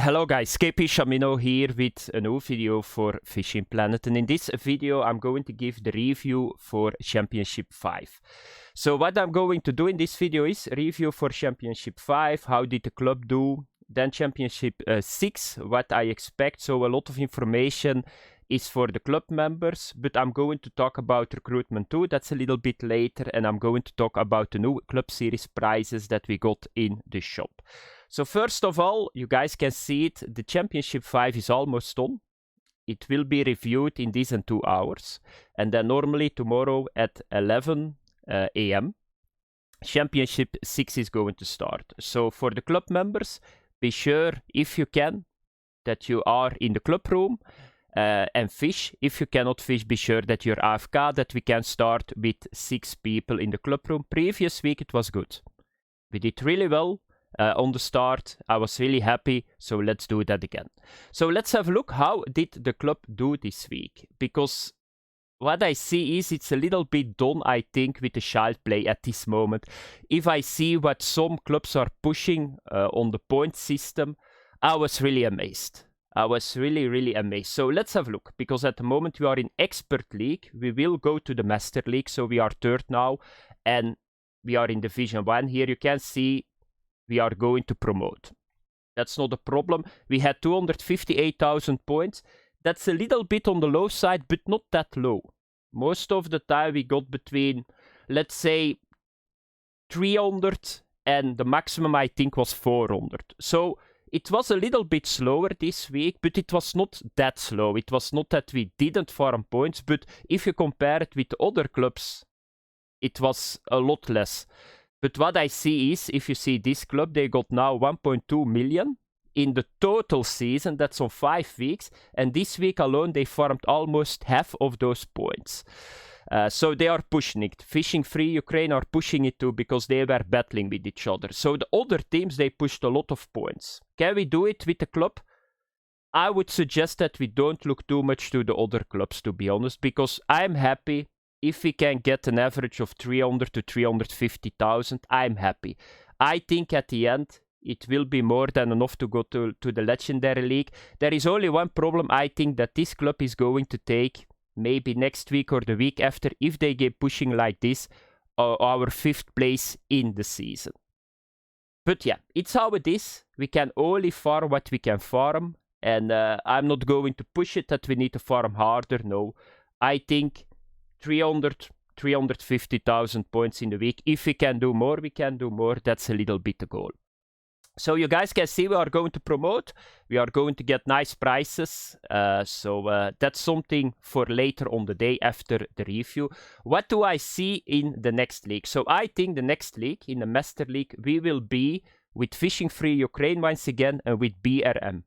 Hello guys, KP Shamino here with a new video for Fishing Planet, and in this video I'm going to give the review for Championship 5. So what I'm going to do in this video is review for Championship 5, how did the club do, then Championship 6, what I expect. So a lot of information is for the club members, but I'm going to talk about Recruitment too, that's a little bit later, and I'm going to talk about the new Club Series prizes that we got in the shop. So first of all, you guys can see it, the Championship 5 is almost done. It will be reviewed in these 2 hours. And then normally tomorrow at 11 AM, Championship 6 is going to start. So for the club members, be sure, if you can, that you are in the club room and fish. If you cannot fish, be sure that you're AFK, that we can start with 6 people in the club room. Previous week it was good. We did really well. On the start, I was really happy, so let's do that again. So let's have a look, how did the club do this week? Because what I see is it's a little bit done, I think, with the child play at this moment. If I see what some clubs are pushing on the point system, I was really amazed. I was really amazed. So let's have a look, because at the moment we are in Expert League. We will go to the Master League, so we are third now, and we are in Division 1. Here you can see we are going to promote. That's not a problem. We had 258,000 points. That's a little bit on the low side, but not that low. Most of the time we got between, let's say, 300 and the maximum I think was 400. So it was a little bit slower this week, but it was not that slow. It was not that we didn't farm points, but if you compare it with other clubs, it was a lot less. But what I see is, if you see this club, they got now 1.2 million in the total season. That's on 5 weeks. And this week alone, they farmed almost half of those points. So they are pushing it. Fishing Free Ukraine are pushing it too, because they were battling with each other. So the other teams, they pushed a lot of points. Can we do it with the club? I would suggest that we don't look too much to the other clubs, to be honest, because I'm happy. If we can get an average of 300 to 350,000, I'm happy. I think at the end, it will be more than enough to go to the Legendary League. There is only one problem, I think, that this club is going to take, maybe next week or the week after, if they get pushing like this, our 5th place in the season. But yeah, it's how it is. We can only farm what we can farm. And I'm not going to push it that we need to farm harder, no. I think 350,000 points in the week. If we can do more, we can do more. That's a little bit the goal. So you guys can see we are going to promote. We are going to get nice prizes. So that's something for later on the day after the review. What do I see in the next league? So I think the next league, in the Master League, we will be with Fishing Free Ukraine once again and with BRM.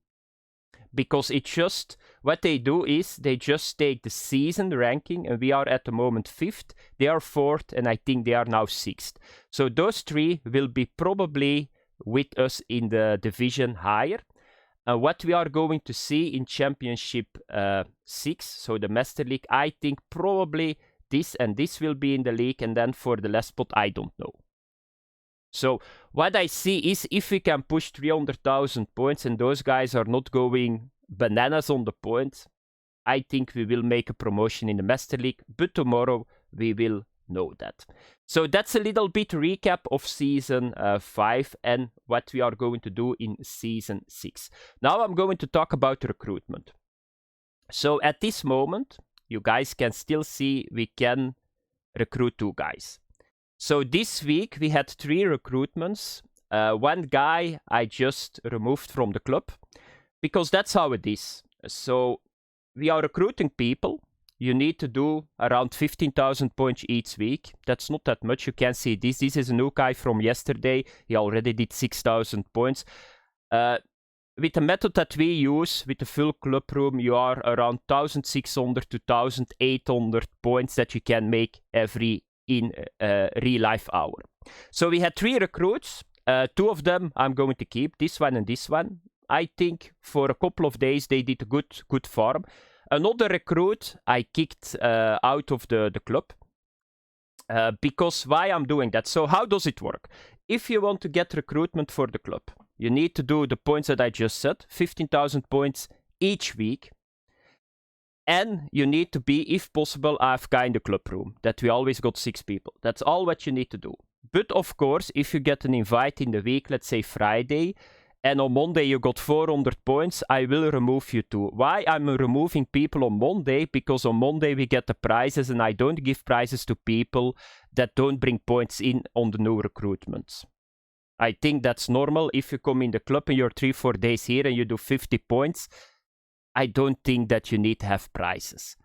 Because it's just, what they do is, they just take the season ranking, and we are at the moment 5th, they are 4th, and I think they are now 6th. So those 3 will be probably with us in the division higher. And what we are going to see in Championship 6, so the Master League, I think probably this and this will be in the league, and then for the last spot, I don't know. So what I see is, if we can push 300,000 points and those guys are not going bananas on the points, I think we will make a promotion in the Master League, but tomorrow we will know that. So that's a little bit recap of Season 5 and what we are going to do in Season 6. Now I'm going to talk about recruitment. So at this moment, you guys can still see we can recruit 2 guys. So this week we had 3 recruitments. One guy I just removed from the club, because that's how it is. So we are recruiting people. You need to do around 15,000 points each week. That's not that much. You can see this. This is a new guy from yesterday. He already did 6,000 points. With the method that we use, with the full club room, you are around 1,600 to 1,800 points that you can make every in real life hour. So we had 3 recruits. 2 of them I'm going to keep, this one and this one. I think for a couple of days they did a good farm. Another recruit I kicked out of the club. Because why I'm doing that? So how does it work? If you want to get recruitment for the club, You need to do the points that I just said, 15,000 points each week. And you need to be, if possible, AFK in the club room. That we always got 6 people. That's all what you need to do. But of course, if you get an invite in the week, let's say Friday, and on Monday you got 400 points, I will remove you too. Why I'm removing people on Monday? Because on Monday we get the prizes, and I don't give prizes to people that don't bring points in on the new recruitments. I think that's normal. If you come in the club and you're 3-4 days here and you do 50 points, I don't think that you need to have prizes.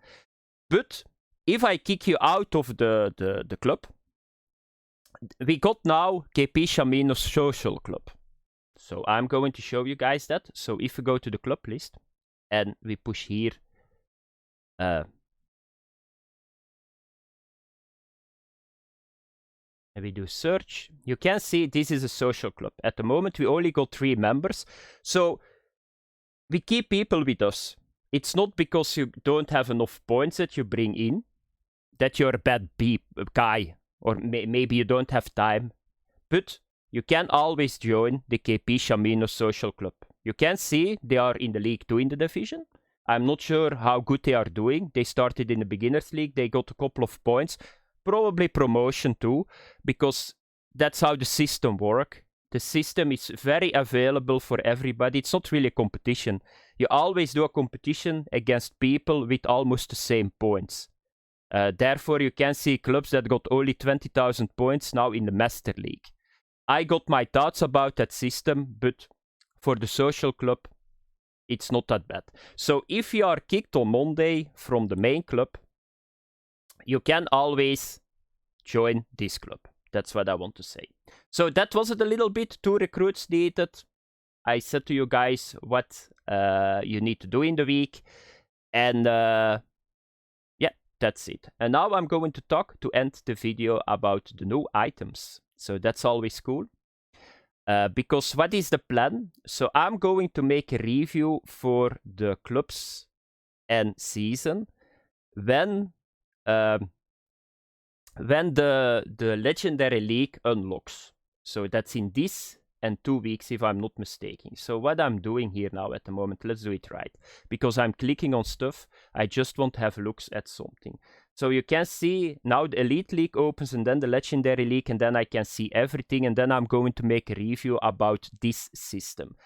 But if I kick you out of the club, we got now KP Shamino's social club. So I'm going to show you guys that. So if we go to the club list and we push here, and we do search, you can see this is a social club. At the moment, we only got 3 members. So we keep people with us. It's not because you don't have enough points that you bring in, that you're a bad guy, or maybe you don't have time. But you can always join the KP Shamino social club. You can see they are in the League 2 in the division. I'm not sure how good they are doing. They started in the Beginners League. They got a couple of points. Probably promotion too, because that's how the system works. The system is very available for everybody. It's not really a competition. You always do a competition against people with almost the same points. Therefore, you can see clubs that got only 20,000 points now in the Master League. I got my thoughts about that system, but for the social club, it's not that bad. So if you are kicked on Monday from the main club, you can always join this club. That's what I want to say. So that was it a little bit. 2 recruits needed. I said to you guys what you need to do in the week. And yeah, that's it. And now I'm going to talk to end the video about the new items. So that's always cool. Because what is the plan? So I'm going to make a review for the clubs and season when the Legendary League unlocks. So that's in this and 2 weeks, if I'm not mistaken. So what I'm doing here now at the moment, let's do it right. Because I'm clicking on stuff, I just want to have looks at something. So you can see now the Elite League opens and then the Legendary League, and then I can see everything, and then I'm going to make a review about this system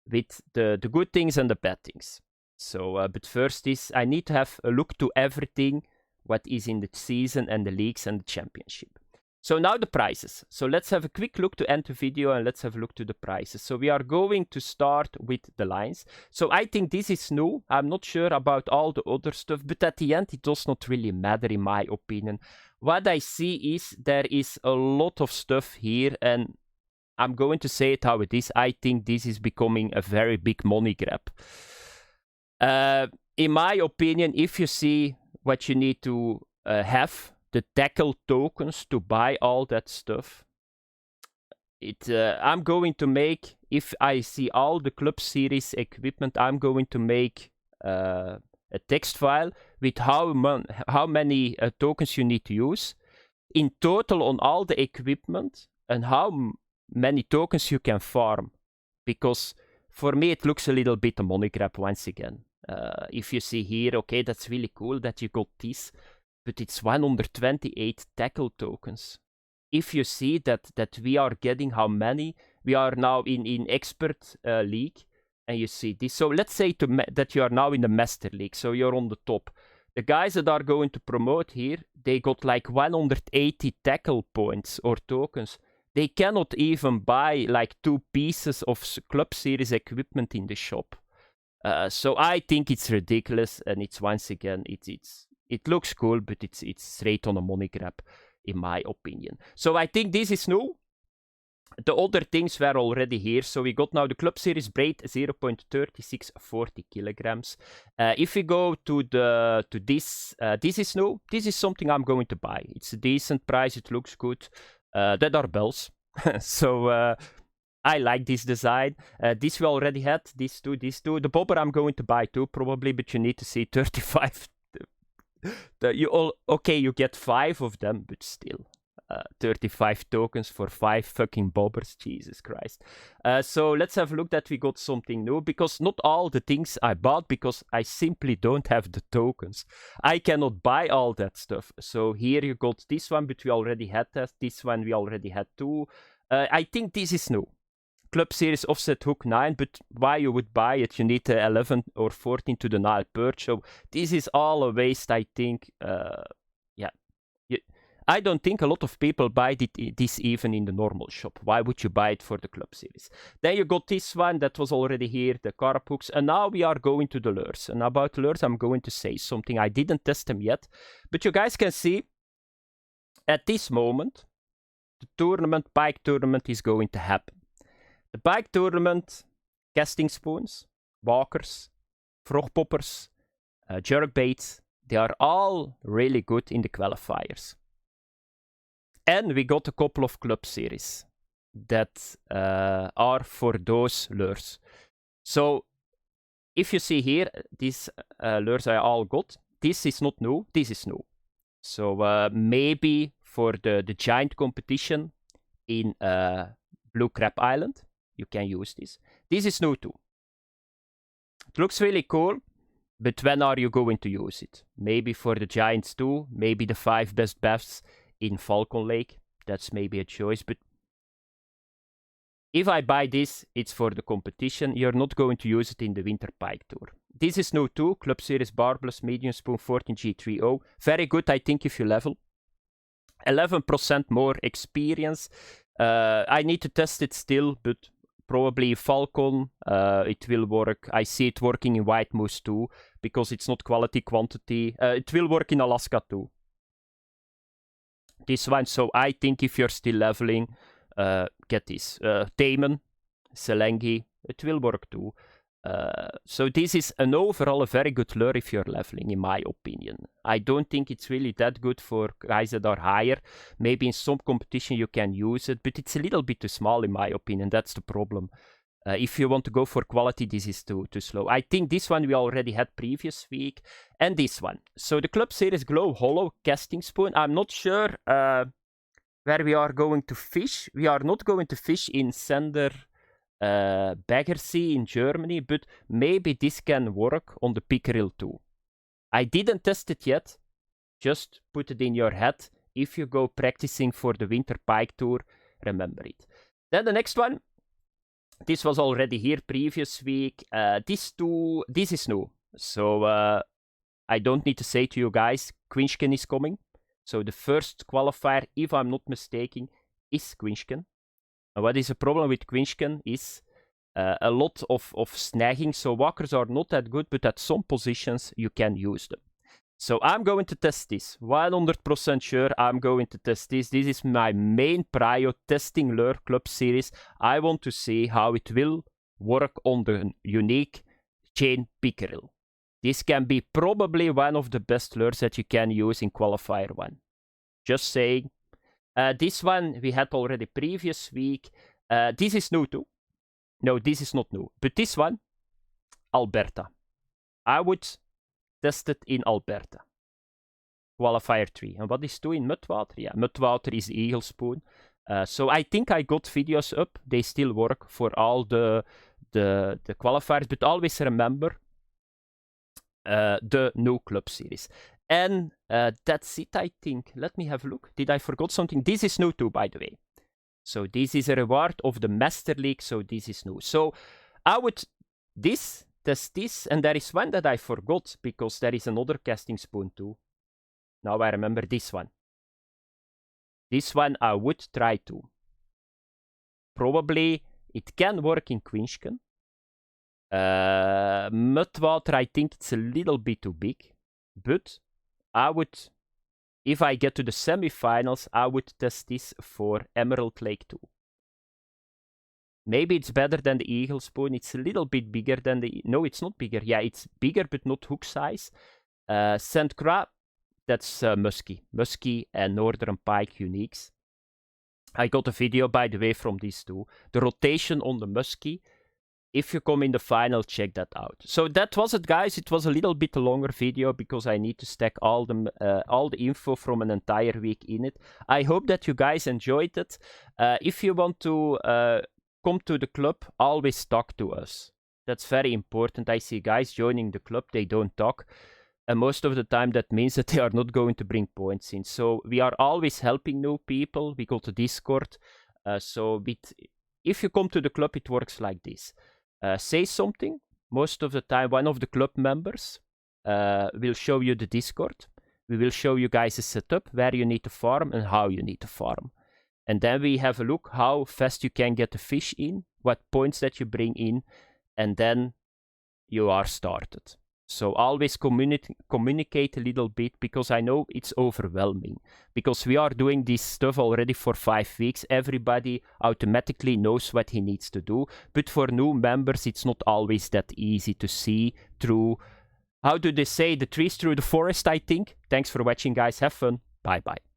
with the good things and the bad things. So, but first is I need to have a look to everything what is in the season and the leagues and the championship. So now the prizes. So let's have a quick look to end the video and let's have a look to the prizes. So we are going to start with the lines. So I think this is new. I'm not sure about all the other stuff, but at the end it does not really matter in my opinion. What I see is there is a lot of stuff here, and I'm going to say it how it is. I think this is becoming a very big money grab. In my opinion, if you see what you need to have, the tackle tokens to buy all that stuff. I'm going to make, if I see all the club series equipment, I'm going to make a text file with how many tokens you need to use in total on all the equipment and how many tokens you can farm. Because for me it looks a little bit a money grab once again. If you see here, okay, that's really cool that you got this. But it's 128 tackle tokens. If you see that we are getting how many, we are now in expert league, and you see this. So let's say that you are now in the master league, so you're on the top. The guys that are going to promote here, they got like 180 tackle points or tokens. They cannot even buy like 2 pieces of club series equipment in the shop. So I think it's ridiculous, and it's once again, it looks cool, but it's straight on a money grab, in my opinion. So I think this is new. The other things were already here. So we got now the Club Series Braid 0.3640 kilograms. If we go to this, this is new. This is something I'm going to buy. It's a decent price. It looks good. That are bells. So I like this design. This we already had. These two. The bobber I'm going to buy too, probably, but you need to see 35. You get 5 of them, but still. 35 tokens for 5 fucking bobbers, Jesus Christ. So let's have a look that we got something new, because not all the things I bought, because I simply don't have the tokens. I cannot buy all that stuff. So here you got this one, but we already had that. This one we already had too. I think this is new. Club Series Offset Hook 9, but why you would buy it? You need 11 or 14 to the Nile Perch. So this is all a waste, I think. I don't think a lot of people buy this even in the normal shop. Why would you buy it for the Club Series? Then you got this one that was already here, the carp hooks. And now we are going to the lures. And about lures, I'm going to say something. I didn't test them yet. But you guys can see, at this moment, the tournament, Pike tournament, is going to happen. The Pike tournament, casting spoons, walkers, frog poppers, jerkbaits, they are all really good in the qualifiers. And we got a couple of club series that are for those lures. So if you see here, these lures I all got. This is not new, this is new. So maybe for the giant competition in Blue Crab Island, you can use this. This is new too. It looks really cool, but when are you going to use it? Maybe for the giants too, maybe the 5 best baths in Falcon Lake. That's maybe a choice, but if I buy this, it's for the competition. You're not going to use it in the Winter Pike Tour. This is new too, Club Series Barbless Medium Spoon 14G30. Very good, I think, if you level. 11% more experience. I need to test it still, but probably Falcon, it will work. I see it working in White Moose too, because it's not quality quantity. It will work in Alaska too. This one, so I think if you're still leveling, get this. Taman, Selengi, it will work too. So this is an overall a very good lure if you're leveling, in my opinion. I don't think it's really that good for guys that are higher. Maybe in some competition you can use it, but it's a little bit too small in my opinion. That's the problem. If you want to go for quality, this is too slow. I think this one we already had previous week. And this one. So the Club Series Glow Hollow Casting Spoon. I'm not sure where we are going to fish. We are not going to fish in Sender Baggersee in Germany, but maybe this can work on the pickerel too. I didn't test it yet. Just put it in your head. If you go practicing for the Winter Pike Tour, remember it. Then the next one. This was already here previous week. This is new. So I don't need to say to you guys, Quinchken is coming. So the first qualifier, if I'm not mistaken, is Quinchken. And what is the problem with Quinchken is a lot of snagging. So walkers are not that good, but at some positions you can use them. So I'm going to test this. 100% sure I'm going to test this. This is my main prio, testing lure Club Series. I want to see how it will work on the unique chain pickerel. This can be probably one of the best lures that you can use in qualifier 1. Just saying. This one we had already previous week. This is new too. No, this is not new. But this one, Alberta. I would test it in Alberta. Qualifier 3. And what is 2 in Mudwater? Yeah, Mudwater is the Eagle Spoon. So I think I got videos up. They still work for all the qualifiers. But always remember the new Club Series. And that's it, I think. Let me have a look. Did I forget something? This is new too, by the way. So this is a reward of the Master League. So this is new. So I would test this. And there is one that I forgot, because there is another casting spoon too. Now I remember this one. This one I would try to. Probably it can work in Quinchken. Mudwater, I think it's a little bit too big. But I would, if I get to the semifinals, I would test this for Emerald Lake too. Maybe it's better than the Eagle Spoon. It's a little bit bigger than the... No, it's not bigger. Yeah, it's bigger, but not hook size. St. Croix, that's Muskie. Muskie and Northern Pike Uniques. I got a video, by the way, from these two. The rotation on the Muskie if you come in the final, check that out. So that was it, guys. It was a little bit longer video because I need to stack all the info from an entire week in it. I hope that you guys enjoyed it. If you want to come to the club, always talk to us. That's very important. I see guys joining the club, they don't talk. And most of the time that means that they are not going to bring points in. So we are always helping new people. We go to Discord. If you come to the club, it works like this. Say something. Most of the time, one of the club members will show you the Discord. We will show you guys a setup where you need to farm and how you need to farm. And then we have a look how fast you can get the fish in, what points that you bring in, and then you are started. So always communicate a little bit, because I know it's overwhelming. Because we are doing this stuff already for 5 weeks. Everybody automatically knows what he needs to do. But for new members, it's not always that easy to see through, how do they say, the trees through the forest, I think. Thanks for watching, guys. Have fun. Bye-bye.